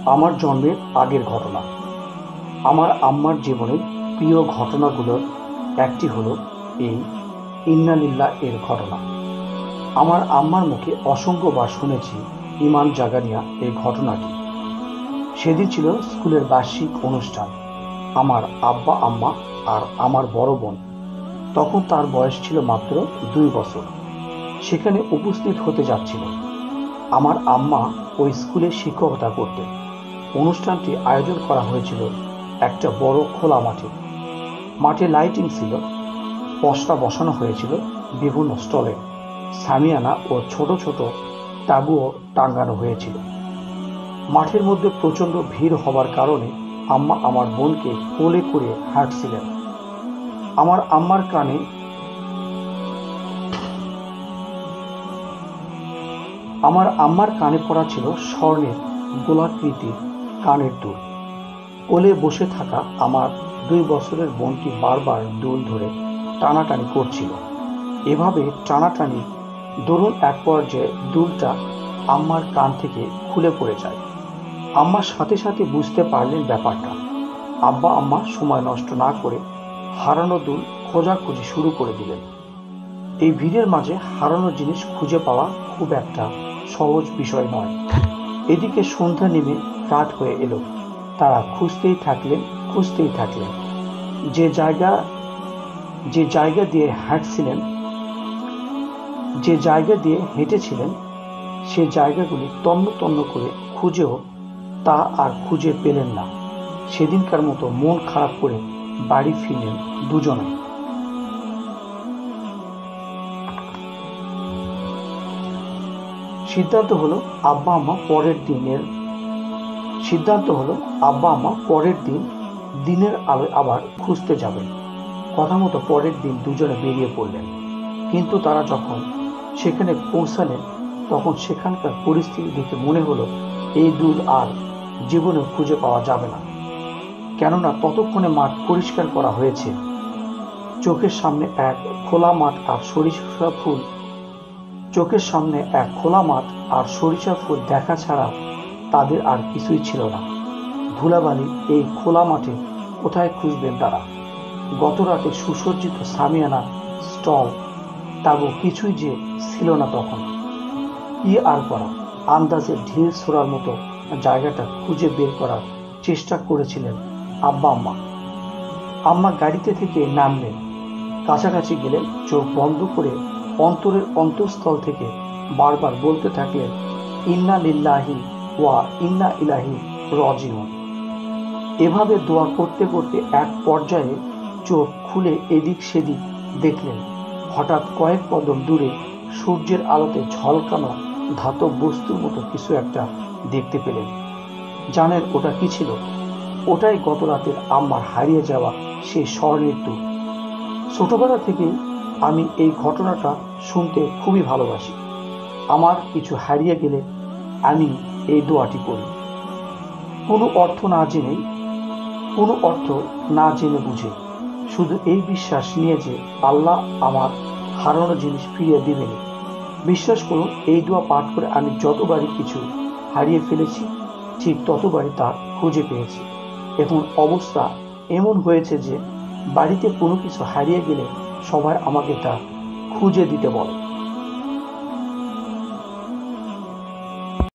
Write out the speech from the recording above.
আমার জন্মের আগের ঘটনা। আমার আম্মার জীবনের প্রিয় ঘটনাগুলোর একটি হলো এই ইন্না লিল্লাহ এর ঘটনা। আমার আম্মার মুখে অসংখ্যবার শুনেছি ইমান জাগানিয়া এই ঘটনাটি। সেদিন ছিল স্কুলের বার্ষিক অনুষ্ঠান। আমার আব্বা আম্মা আর আমার বড় বোন, তখন তার বয়স ছিল মাত্র 2 বছর, সেখানে উপস্থিত হতে যাচ্ছিল। আমার আম্মা ওই স্কুলে শিক্ষকতা করতেন। অনুষ্ঠানটি আয়োজন করা হয়েছিল একটা বড় খোলা মাঠে। মাঠে লাইটিং ছিল, পসরা বসানো হয়েছিল বিভিন্ন স্টলে, সামিয়ানা ও ছোট ছোট তাঁবুও টাঙানো হয়েছিল। মাঠের মধ্যে প্রচণ্ড ভিড় হবার কারণে আম্মা আমার বোনকে কোলে করে হাঁটছিলেন। আমার আম্মার কানে পড়া ছিল স্বর্ণের গোলাকৃতির কানের দুল। কোলে বসে থাকা আমার 2 বছরের বোনটি বারবার দুল ধরে টানাটানি করছিল। এভাবে টানাটানি দরুন এক পর্যায়ে দুলটা আম্মার কান থেকে খুলে পড়ে যায়। আম্মার সাথে সাথে বুঝতে পারলেন ব্যাপারটা। আব্বা আম্মা সময় নষ্ট না করে হারানো দুল খোঁজাখুঁজি শুরু করে দিলেন। এই ভিড়ের মাঝে হারানো জিনিস খুঁজে পাওয়া খুব একটা সহজ বিষয় নয়। এদিকে সন্ধ্যা নেমে রাত হয়ে এলো। তারা খুঁজতেই থাকলেন। যে জায়গা দিয়ে হেঁটেছিলেন সে জায়গাগুলি তন্ন তন্ন করে খুঁজেও তা আর খুঁজে পেলেন না। সেদিনকার মতো মন খারাপ করে বাড়ি ফিরলেন দুজনে। সিদ্ধান্ত হলো আব্বা আম্মা পরের দিন দিনের আলোয় আবার খুঁজতে যাবেন। কথা মতো পরের দিন দুজনে বেরিয়ে পড়লেন। কিন্তু তারা যখন সেখানে পৌঁছালেন তখন সেখানকার পরিস্থিতি দেখে মনে হলো এই দুল আর জীবনে খুঁজে পাওয়া যাবে না। কেননা ততক্ষণে মাঠ পরিষ্কার করা হয়েছে। চোখের সামনে এক খোলা মাঠ আর সরিষা ফুল দেখা ছাড়া তাদের আর কিছুই ছিল না। ধুলাবালি এই খোলা মাঠে কোথায় খুঁজবেন তারা? গত রাতে সুসজ্জিত সামিয়ানা, স্টল, তাবু কিছুই যে ছিল না তখন। কি আর করা, আন্দাজে ঢিল ছোড়ার মতো জায়গাটা খুঁজে বের করার চেষ্টা করেছিলেন আব্বা আম্মা। আম্মা গাড়িতে থেকে নামলেন, কাছাকাছি গেলেন, চোখ বন্ধ করে অন্তরের অন্তঃস্থল থেকে বারবার বলতে থাকলেন, ইন্না লিল্লাহি ওয়া ইন্না ইলাইহি রাজিউন। এভাবে দোয়া করতে করতে এক পর্যায়ে চোখ খুলে এদিক সেদিক দেখলেন। হঠাৎ কয়েক কদম দূরে সূর্যের আলোতে ঝলকানো ধাতব বস্তুর মতো কিছু একটা দেখতে পেলেন। জানেন ওটা কি ছিল? ওটাই গত রাতের আম্মার হারিয়ে যাওয়া সেই স্বর্ণের দুল। ছোটবেলা থেকেই আমি এই ঘটনাটা শুনতে খুবই ভালোবাসি। আমার কিছু হারিয়ে গেলে আমি এই দোয়াটি করি, কোনো অর্থ না জেনে বুঝে, শুধু এই বিশ্বাস নিয়ে যে আল্লাহ আমার হারানো জিনিস ফিরিয়ে দিবেন। বিশ্বাস করুন, এই দোয়া পাঠ করে আমি যতবারই কিছু হারিয়ে ফেলেছি ঠিক ততবারই তা খুঁজে পেয়েছি। এখন অবস্থা এমন হয়েছে যে বাড়িতে কোনো কিছু হারিয়ে গেলে সবাই আমাকে তা খুঁজে দিতে বলে।